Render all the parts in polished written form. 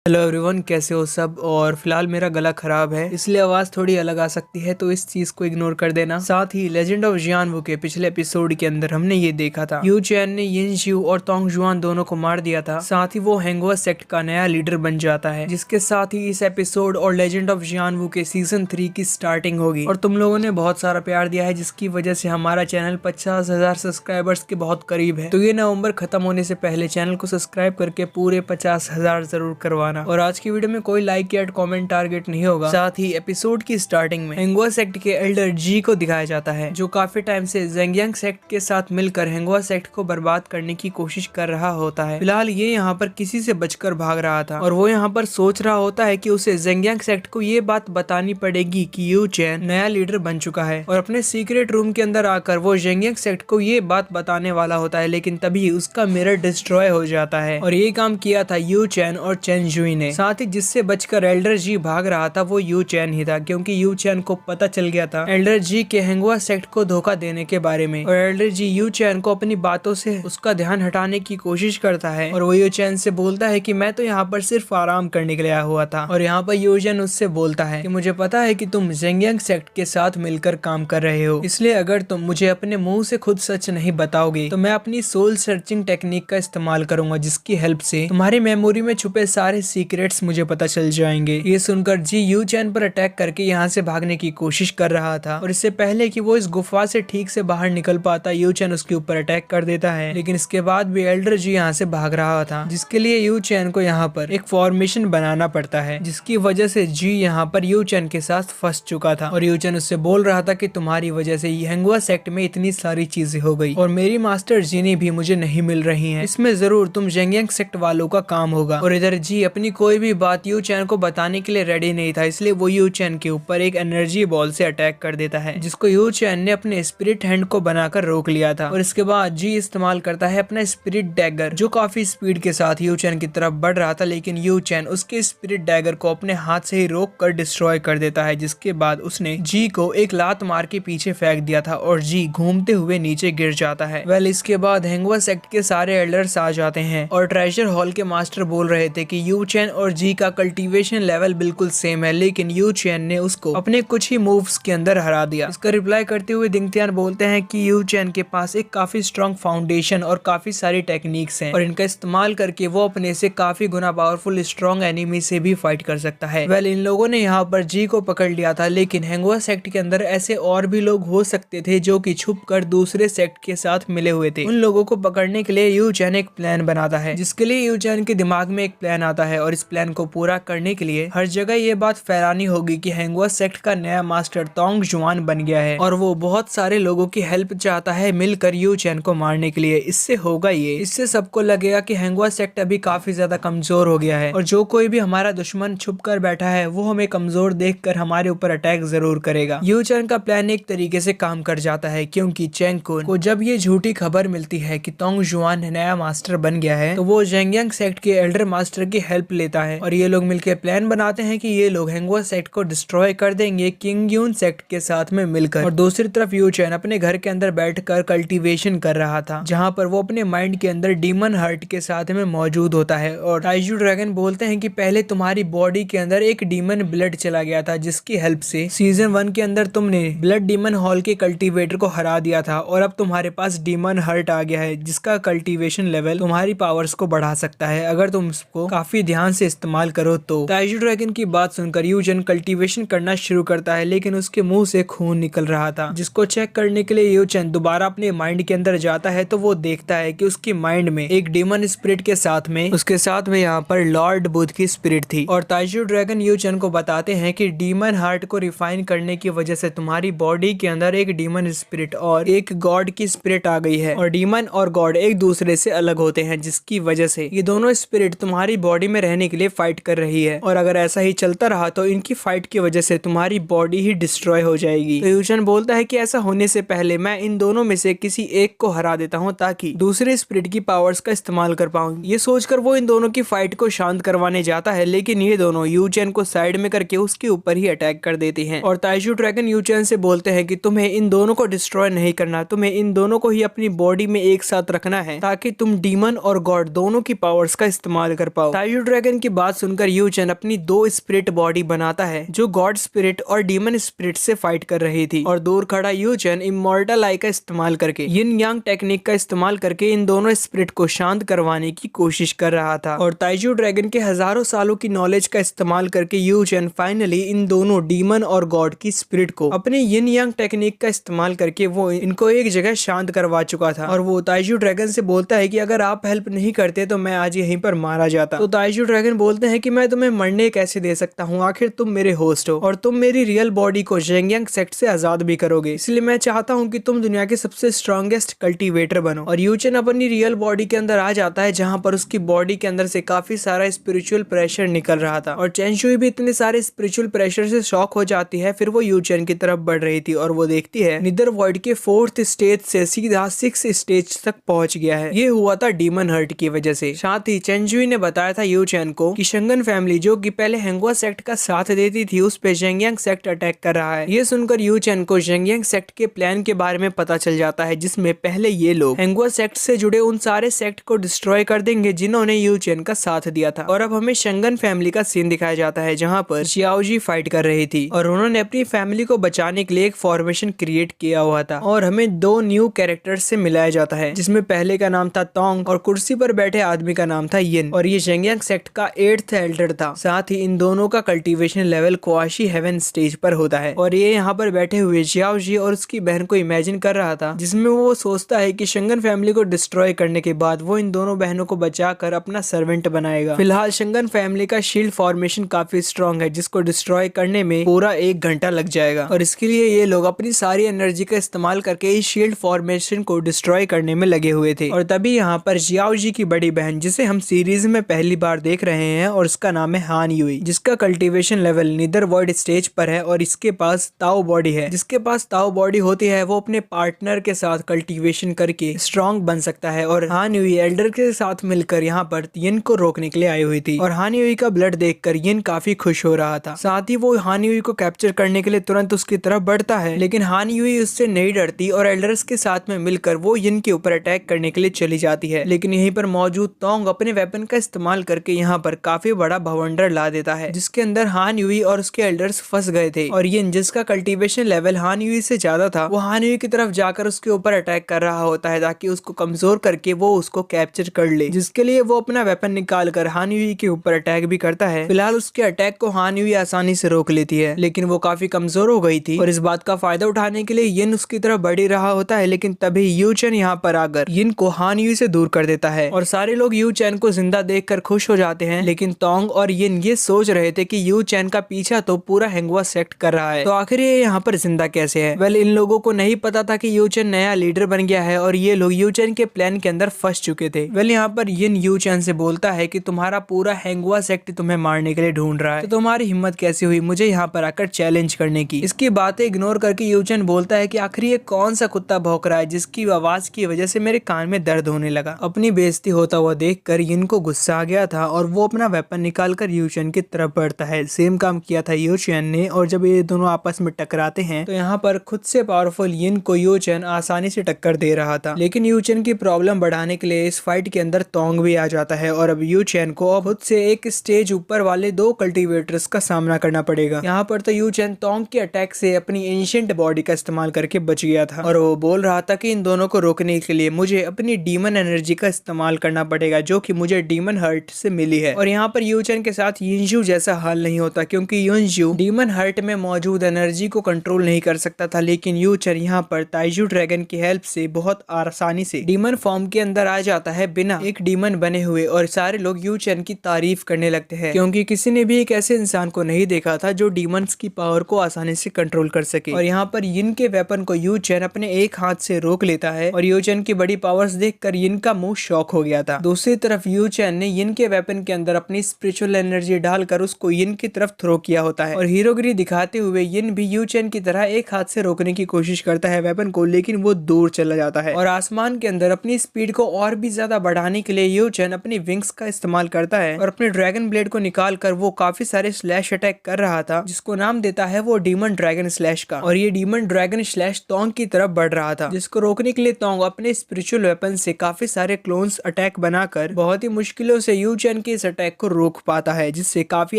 Hello everyone, कैसे हो सब। और फिलहाल मेरा गला खराब है, इसलिए आवाज थोड़ी अलग आ सकती है, तो इस चीज को इग्नोर कर देना। साथ ही लेजेंड ऑफ जियानवू के पिछले एपिसोड के अंदर हमने ये देखा था यू चैन ने यिन शिव और तोंग जुआन दोनों को मार दिया था। साथ ही वो हैंगुआ सेक्ट का नया लीडर बन जाता है, जिसके साथ ही इस एपिसोड और लेजेंड ऑफ जियानवू के सीजन 3 की स्टार्टिंग होगी। और तुम लोगों ने बहुत सारा प्यार दिया है, जिसकी वजह से हमारा चैनल 50,000 सब्सक्राइबर्स के बहुत करीब है। तो ये नवंबर खत्म होने से पहले चैनल को सब्सक्राइब करके पूरे 50,000 जरूर करवाना। और आज की वीडियो में कोई लाइक या कमेंट टारगेट नहीं होगा। साथ ही एपिसोड की स्टार्टिंग में हैंगुआ सेक्ट के एल्डर जी को दिखाया जाता है, जो काफी टाइम से ज़ेंगियांग सेक्ट के साथ मिलकर हैंगुआ सेक्ट को बर्बाद करने की कोशिश कर रहा होता है। फिलहाल ये यहाँ पर किसी से बचकर भाग रहा था, और वो यहाँ पर सोच रहा होता है कि उसे ज़ेंगियांग सेक्ट को ये बात बतानी पड़ेगी कि यू चैन नया लीडर बन चुका है। और अपने सीक्रेट रूम के अंदर आकर वो ज़ेंगियांग सेक्ट को ये बात बताने वाला होता है, लेकिन तभी उसका मिरर डिस्ट्रॉय हो जाता है। और ये काम किया था यू चैन और चेन जुई ने। साथ ही जिससे बचकर एल्डर जी भाग रहा था वो यू चैन ही था, क्योंकि यू चैन को पता चल गया था एल्डर जी के हैंगुआ सेक्ट को धोखा देने के बारे में। और एल्डर जी यू चैन को अपनी बातों से उसका ध्यान हटाने की कोशिश करता है, और वो यू चैन से बोलता है कि मैं तो यहाँ पर सिर्फ आराम करने के लिए आया हुआ था। और यहाँ पर यू चैन उससे बोलता है कि मुझे पता है कि तुम ज़ेंगियांग सेक्ट के साथ मिलकर काम कर रहे हो, इसलिए अगर तुम मुझे अपने मुंह से खुद सच नहीं बताओगे तो मैं अपनी सोल सर्चिंग टेक्निक का इस्तेमाल करूंगा, जिसकी हेल्प से तुम्हारी मेमोरी में छुपे सारे सीक्रेट्स मुझे पता चल जाएंगे। ये सुनकर जी यू चैन पर अटैक करके यहाँ से भागने की कोशिश कर रहा था, और इससे पहले कि वो इस गुफा से ठीक से बाहर निकल पाता यू चैन उसके ऊपर अटैक कर देता है। लेकिन इसके बाद भी एल्डर जी यहाँ से भाग रहा था, जिसके लिए यू चैन को यहाँ पर एक फॉर्मेशन बनाना पड़ता है, जिसकी वजह से जी यहाँ पर यू चैन के साथ फंस चुका था। और यू चैन उससे बोल रहा था कि तुम्हारी वजह से हैंगुआ सेक्ट में इतनी सारी चीजें हो गई, और मेरी मास्टर जीनी भी मुझे नहीं मिल रही है, इसमें जरूर तुम ज़ेंगियांग सेक्ट वालों का काम होगा। और इधर जी अपनी कोई भी बात यू चैन को बताने के लिए रेडी नहीं था, इसलिए वो यू चैन के ऊपर एक एनर्जी बॉल से अटैक कर देता है, जिसको यू चैन ने अपने स्पिरिट हैंड को बनाकर रोक लिया था। और इसके बाद जी इस्तेमाल करता है अपना स्पिरिट डैगर, जो काफी स्पीड के साथ यू चैन की तरफ बढ़ रहा था, लेकिन यू चैन उसके स्पिरिट डैगर को अपने हाथ से ही रोक कर डिस्ट्रॉय कर देता है। जिसके बाद उसने जी को एक लात मार के पीछे फेंक दिया था, और जी घूमते हुए नीचे गिर जाता है। इसके बाद हैंगुआ सेक्ट के सारे एल्डर्स आ जाते हैं, और ट्रेजर हॉल के मास्टर बोल रहे थे कि यू चैन और जी का कल्टीवेशन लेवल बिल्कुल सेम है, लेकिन यू चैन ने उसको अपने कुछ ही मूव्स के अंदर हरा दिया। इसका रिप्लाई करते हुए दिंगतियान बोलते हैं कि यू चैन के पास एक काफी स्ट्रॉन्ग फाउंडेशन और काफी सारी टेक्निक्स हैं, और इनका इस्तेमाल करके वो अपने से काफी गुना पावरफुल स्ट्रॉन्ग एनिमी से भी फाइट कर सकता है। इन लोगों ने यहाँ पर जी को पकड़ लिया था, लेकिन हैंगुआ सेक्ट के अंदर ऐसे और भी लोग हो सकते थे जो कि छुप कर दूसरे सेक्ट के साथ मिले हुए थे। उन लोगों को पकड़ने के लिए यू चैन एक प्लान बनाता है, जिसके लिए यू चैन के दिमाग में एक प्लान आता है, और इस प्लान को पूरा करने के लिए हर जगह ये बात फैलानी होगी कि हैंगुआ सेक्ट का नया मास्टर तोंग जुआन बन गया है, और वो बहुत सारे लोगों की हेल्प चाहता है मिलकर यू चैन को मारने के लिए। इससे होगा ये, इससे सबको लगेगा कि हैंगुआ सेक्ट अभी काफी ज्यादा कमजोर हो गया है, और जो कोई भी हमारा दुश्मन छुप कर बैठा है वो हमें कमजोर देखकर हमारे ऊपर अटैक जरूर करेगा। यू चैन का प्लान एक तरीके से काम कर जाता है, क्योंकि चेंग कुन को जब ये झूठी खबर मिलती है कि तोंग जुआन नया मास्टर बन गया है, तो वो ज़ेंगियांग सेक्ट के एल्डर मास्टर की हेल्प लेता है, और ये लोग मिलकर प्लान बनाते हैं कि ये लोग हैंगुआ सेक्ट को डिस्ट्रॉय कर देंगे किंग यून सेक्ट के साथ में मिलकर। और दूसरी तरफ यू चैन अपने घर के अंदर बैठकर कल्टीवेशन कर रहा था, जहाँ पर वो अपने माइंड के अंदर डीमन हार्ट के साथ में मौजूद होता है। और टाइजू ड्रैगन बोलते हैं कि पहले तुम्हारी बॉडी के अंदर एक डीमन ब्लड चला गया था, जिसकी हेल्प से सीजन 1 के अंदर तुमने ब्लड डीमन हॉल के कल्टीवेटर को हरा दिया था, और अब तुम्हारे पास डीमन हार्ट आ गया है, जिसका कल्टीवेशन लेवल तुम्हारी पावर्स को बढ़ा सकता है अगर तुम उसको काफी ध्यान से इस्तेमाल करो तो। टाइजू ड्रैगन की बात सुनकर यू चैन कल्टीवेशन करना शुरू करता है, लेकिन उसके मुंह से खून निकल रहा था, जिसको चेक करने के लिए यू चैन दोबारा अपने माइंड के अंदर जाता है, तो वो देखता है कि उसकी माइंड में एक डीमन स्पिरिट के साथ में उसके साथ में यहाँ पर लॉर्ड बुद्ध की स्पिरिट थी। और टाइजू ड्रैगन यू चैन को बताते हैं कि डीमन हार्ट को रिफाइन करने की वजह से तुम्हारी बॉडी के अंदर एक डीमन स्पिरिट और एक गॉड की स्पिरिट आ गई है, और डीमन और गॉड एक दूसरे से अलग होते हैं, जिसकी वजह से ये दोनों स्पिरिट तुम्हारी बॉडी में रहने के लिए फाइट कर रही है, और अगर ऐसा ही चलता रहा तो इनकी फाइट की वजह से तुम्हारी बॉडी ही डिस्ट्रॉय हो जाएगी। तो यू चैन बोलता है कि ऐसा होने से पहले मैं इन दोनों में से किसी एक को हरा देता हूँ, ताकि दूसरे स्पिरिट की पावर्स का इस्तेमाल कर पाऊँ। ये सोचकर वो इन दोनों की फाइट को शांत करवाने जाता है, लेकिन ये दोनों यू चैन को साइड में करके उसके ऊपर ही अटैक कर देते हैं। और टाइजू ड्रैगन यू चैन से बोलते हैं कि तुम्हें इन दोनों को डिस्ट्रॉय नहीं करना, तुम्हें इन दोनों को ही अपनी बॉडी में एक साथ रखना है, ताकि तुम डीमन और गॉड दोनों की पावर्स का इस्तेमाल कर पाओ। टाइजू ड्रैगन की बात सुनकर यू चैन अपनी 2 स्पिरिट बॉडी बनाता है जो गॉड स्पिरिट और डीमन स्पिरिट से फाइट कर रही थी, और दूर खड़ा यू चैन इमॉर्टल आई का इस्तेमाल करके यिन यांग टेक्निक का इस्तेमाल करके इन दोनों स्पिरिट को शांत करवाने की कोशिश कर रहा था। और ताइजू ड्रैगन के हजारों सालों की नॉलेज का इस्तेमाल करके यू चैन फाइनली इन दोनों डीमन और गॉड की स्पिरिट को अपने यिन यांग टेक्निक का इस्तेमाल करके वो इनको एक जगह शांत करवा चुका था। और वो ताइजू ड्रैगन से बोलता है कि अगर आप हेल्प नहीं करते तो मैं आज यहीं पर मारा जाता। तो ताइजू ड्रैगन बोलते हैं कि मैं तुम्हें मरने कैसे दे सकता हूँ, आखिर तुम मेरे होस्ट हो और तुम मेरी रियल बॉडी को जेंगयांग सेक्ट से आजाद भी करोगे, इसलिए मैं चाहता हूँ कि तुम दुनिया के सबसे स्ट्रॉन्गेस्ट कल्टीवेटर बनो। और यूचेन अपनी रियल बॉडी के अंदर आ जाता है जहाँ पर उसकी बॉडी के अंदर से काफी सारा स्पिरिचुअल प्रेशर निकल रहा था, और चेंशुई भी इतने सारे स्पिरिचुअल प्रेशर से शॉक हो जाती है। फिर वो यूचेन की तरफ बढ़ रही थी और वो देखती है निदर वर्ल्ड के 4th स्टेज से सीधा 6th स्टेज तक पहुंच गया है। ये हुआ था डीमन हर्ट की वजह से। साथ ही चेंशुई ने बताया था यू चैन को कि शंगन फैमिली जो कि पहले हेंगुआ सेक्ट का साथ देती थी उस पे जेंगयांग सेक्ट अटैक कर रहा है। ये सुनकर यू चैन को जेंगयांग सेक्ट के प्लान के बारे में पता चल जाता है, जिसमें पहले ये लोग हेंगुआ सेक्ट से जुड़े उन सारे सेक्ट को डिस्ट्रॉय कर देंगे जिन्होंने यू चैन का साथ दिया था। और अब हमें शंगन फैमिली का सीन दिखाया जाता है जहाँ पर जियाओजी फाइट कर रही थी और उन्होंने अपनी फैमिली को बचाने के लिए एक फॉर्मेशन क्रिएट किया हुआ था। और हमें 2 न्यू कैरेक्टर्स से मिलाया जाता है, जिसमें पहले का नाम था तोंग और कुर्सी पर बैठे आदमी का नाम था यिन, और ये जेंगयांग सेक्ट का 8th एल्डर था। साथ ही इन दोनों का cultivation level quasi heaven stage पर होता है। और ये यहाँ पर बैठे हुए जियाओजी और उसकी बहन को इमेजिन कर रहा था, जिसमें वो सोचता है कि शंगन फैमिली को डिस्ट्रॉय करने के बाद वो इन दोनों बहनों को बचाकर अपना सर्वेंट बनाएगा। फिलहाल शंगन फैमिली का शील्ड फॉर्मेशन काफी स्ट्रॉन्ग है, जिसको डिस्ट्रॉय करने में पूरा 1 घंटा लग जाएगा, और इसके लिए ये लोग अपनी सारी एनर्जी का इस्तेमाल करके इस शील्ड फॉर्मेशन को डिस्ट्रॉय करने में लगे हुए थे। और तभी यहाँ पर जियाओजी की बड़ी बहन, जिसे हम सीरीज में पहली बार देख रहे हैं, और उसका नाम है हान युई, जिसका cultivation level neither world stage पर है और इसके पास ताओ बॉडी है। जिसके पास ताओ बॉडी होती है वो अपने पार्टनर के साथ कल्टीवेशन करके स्ट्रॉन्ग बन सकता है। और हान युई एल्डर के साथ मिलकर यहाँ पर यिन को रोकने के लिए आई हुई थी, और हान युई का ब्लड देखकर यिन काफी खुश हो रहा था। साथ ही वो हान युई को कैप्चर करने के लिए तुरंत उसकी तरफ बढ़ता है, लेकिन हान युई उससे नहीं डरती और एल्डर्स के साथ में मिलकर वो यिन के ऊपर अटैक करने के लिए चली जाती है। लेकिन यहीं पर मौजूद तोंग अपने वेपन का इस्तेमाल करके यहाँ पर काफी बड़ा भवंडर ला देता है, जिसके अंदर हान युई और उसके एल्डर्स फंस गए थे। और यिन, जिसका कल्टीवेशन लेवल हान युई से ज्यादा था, वो हान युई की तरफ जाकर उसके ऊपर अटैक कर रहा होता है ताकि उसको कमजोर करके वो उसको कैप्चर कर ले, जिसके लिए वो अपना वेपन निकाल कर हान युई के ऊपर अटैक भी करता है। फिलहाल उसके अटैक को हान युई आसानी से रोक लेती है, लेकिन वो काफी कमजोर हो गई थी और इस बात का फायदा उठाने के लिए यिन उसकी तरफ बढ़ ही रहा होता है। लेकिन तभी यू चैन यहाँ पर आकर यिन को हान युई से दूर कर देता है, और सारे लोग यू चैन को जिंदा देखकर खुश हो जाते हैं। लेकिन तोंग और यिन ये सोच रहे थे कि यू चैन का पीछा तो पूरा हेंगुआ सेक्ट कर रहा है, तो आखिर ये यहाँ पर जिंदा कैसे है। वेल, इन लोगों को नहीं पता था कि यू चैन नया लीडर बन गया है और ये लोग यू चैन के प्लान के अंदर फंस चुके थे। वेल, यहाँ पर यिन यू चैन से बोलता है कि तुम्हारा पूरा हेंगुआ सेक्ट तुम्हें मारने के लिए ढूंढ रहा है, तो तुम्हारी हिम्मत कैसे हुई मुझे यहाँ पर आकर चैलेंज करने की। इसकी बातें इग्नोर करके यू चैन बोलता है कि आखिर ये कौन सा कुत्ता भौंक रहा है जिसकी आवाज की वजह से मेरे कान में दर्द होने लगा। अपनी बेइज्जती होता हुआ देखकर यिन को गुस्सा आ गया था और वो अपना वेपन निकालकर यू चैन की तरफ बढ़ता है। सेम काम किया था यू चैन ने, और जब ये दोनों आपस में टकराते हैं तो यहाँ पर खुद से पावरफुल यिन को यू चैन आसानी से टक्कर दे रहा था। लेकिन यू चैन की प्रॉब्लम बढ़ाने के लिए इस फाइट के अंदर तोंग भी आ जाता है, और अब यू चैन को खुद से एक स्टेज ऊपर वाले 2 कल्टीवेटर्स का सामना करना पड़ेगा। यहाँ पर तो यू चैन तोंग के अटैक से अपनी एंशिएंट बॉडी का इस्तेमाल करके बच गया था, और वो बोल रहा था कि इन दोनों को रोकने के लिए मुझे अपनी डीमन एनर्जी का इस्तेमाल करना पड़ेगा, जो कि मुझे डीमन हर्ट से मिली है। और यहाँ पर यू चैन के साथ यिनजू जैसा हाल नहीं होता, क्योंकि यिनजू डीमन हर्ट में मौजूद एनर्जी को कंट्रोल नहीं कर सकता था। लेकिन यू चैन यहाँ पर ताइजू ड्रैगन की हेल्प से बहुत आसानी से डीमन फॉर्म के अंदर आ जाता है बिना एक डीमन बने हुए, और सारे लोग यू चैन की तारीफ करने लगते हैं, क्योंकि किसी ने भी एक ऐसे इंसान को नहीं देखा था जो डीमंस की पावर को आसानी से कंट्रोल कर सके। और यहाँ पर यिन के वेपन को यू चैन अपने एक हाथ से रोक लेता है, और यू चैन की बड़ी पावर्स देखकर यिन का मुंह शॉक हो गया था। दूसरी तरफ यू चैन ने यिन के वेपन के अंदर अपनी स्पिरिचुअल एनर्जी डालकर उसको यिन की तरफ थ्रो किया होता है, और हीरोगिरी दिखाते हुए यिन भी यू चैन की तरह एक हाथ से रोकने की कोशिश करता है वेपन को, लेकिन वो दूर चला जाता है। और आसमान के अंदर अपनी स्पीड को और भी ज्यादा बढ़ाने के लिए यू चैन अपनी विंग्स का इस्तेमाल करता है, और अपने ड्रैगन ब्लेड को निकाल कर वो काफी सारे स्लैश अटैक कर रहा था, जिसको नाम देता है वो डीमन ड्रैगन स्लैश का। और ये डीमन ड्रैगन स्लैश तोंग की तरफ बढ़ रहा था, जिसको रोकने के लिए तोंग अपने स्पिरिचुअल वेपन से काफी सारे क्लोन्स अटैक बनाकर बहुत ही मुश्किलों से यू चैन चैन के इस अटैक को रोक पाता है, जिससे काफी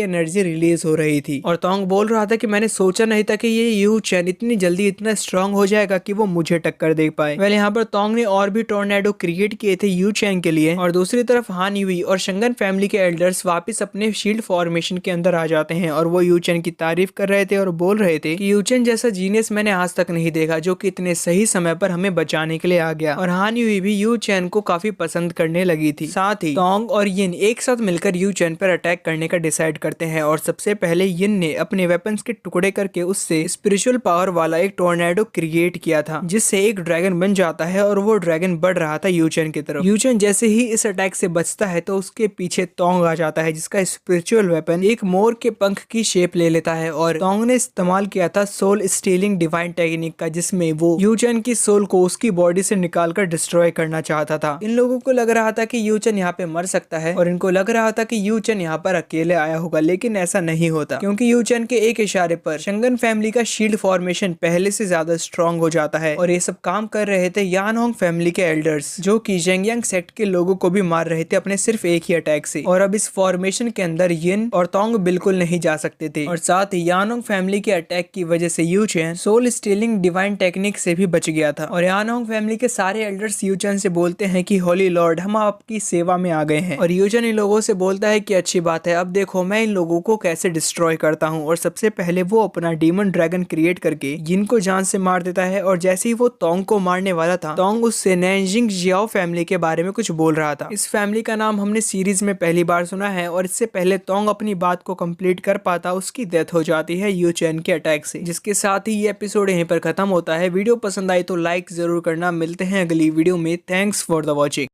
एनर्जी रिलीज हो रही थी। और तोंग बोल रहा था कि मैंने सोचा नहीं था कि ये यू चैन इतनी जल्दी इतना स्ट्रांग हो जाएगा कि वो मुझे टक्कर दे पाए। वेल यहाँ पर तोंग ने और भी टोर्नेडो क्रिएट किए थे यू चैन के लिए। और दूसरी तरफ हान यूई और शंगन फैमिली के एल्डर्स वापस अपने शील्ड फॉर्मेशन के अंदर आ जाते हैं और वो यू चैन की तारीफ कर रहे थे और बोल रहे थे कि यू चैन जैसा जीनियस मैंने आज तक नहीं देखा, जो कि इतने सही समय पर हमें बचाने के लिए आ गया। और हान यूई भी यू चैन को काफी पसंद करने लगी थी। साथ ही तोंग और यिन एक साथ मिलकर यू चैन पर अटैक करने का डिसाइड करते हैं और सबसे पहले यिन ने अपने वेपन्स के टुकड़े करके उससे स्पिरिचुअल पावर वाला एक टोर्नेडो क्रिएट किया था, जिससे एक ड्रैगन बन जाता है और वो ड्रैगन बढ़ रहा था यू चैन की तरफ। यू चैन जैसे ही इस अटैक से बचता है तो उसके पीछे तोंग आ जाता है, जिसका स्पिरिचुअल वेपन एक मोर के पंख की शेप ले लेता है। और तोंग ने इस्तेमाल किया था सोल स्टीलिंग डिवाइन टेक्निक का, जिसमें वो यू चैन की सोल को उसकी बॉडी से निकालकर डिस्ट्रॉय करना चाहता था। इन लोगों को लग रहा था कि यू चैन यहाँ पे मर सकता है और इनको लग रहा था कि यू चैन यहाँ पर अकेले आया होगा, लेकिन ऐसा नहीं होता, क्योंकि यू चैन के एक इशारे पर शंगन फैमिली का शील्ड फॉर्मेशन पहले से ज्यादा स्ट्रॉन्ग हो जाता है। और ये सब काम कर रहे थे यान होंग फैमिली के एल्डर्स, जो कि जेंगयांग सेक्ट के लोगों को भी मार रहे थे अपने सिर्फ एक ही अटैक से। और अब इस फॉर्मेशन के अंदर यिन और तोंग बिल्कुल नहीं जा सकते थे। और साथ ही यानोंग फैमिली के अटैक की वजह से Yu Chen soul stealing divine technique से भी बच गया था। और यानोंग फैमिली के सारे एल्डर्स यू चैन से बोलते हैं कि होली लॉर्ड, हम आपकी सेवा में आ गए हैं। और यू चैन इन लोगों से बोलता है कि अच्छी बात है, अब देखो मैं इन लोगों को कैसे डिस्ट्रॉय करता हूँ। और सबसे पहले वो अपना डीमन ड्रैगन क्रिएट करके यिन को जान से मार देता है। और जैसे ही वो तोंग को मारने वाला था, तोंग उससे नैनजिंग जियाओ फैमिली के बारे में कुछ बोल रहा था। इस फैमिली का नाम हमने सीरीज में पहली बार सुना है और इससे पहले तोंग अपनी बात को कंप्लीट कर पाता, उसकी डेथ हो जाती है यू चैन के अटैक से। जिसके साथ ही ये एपिसोड यहीं पर खत्म होता है। वीडियो पसंद आई तो लाइक जरूर करना। मिलते हैं अगली वीडियो में। Thanks for the watching.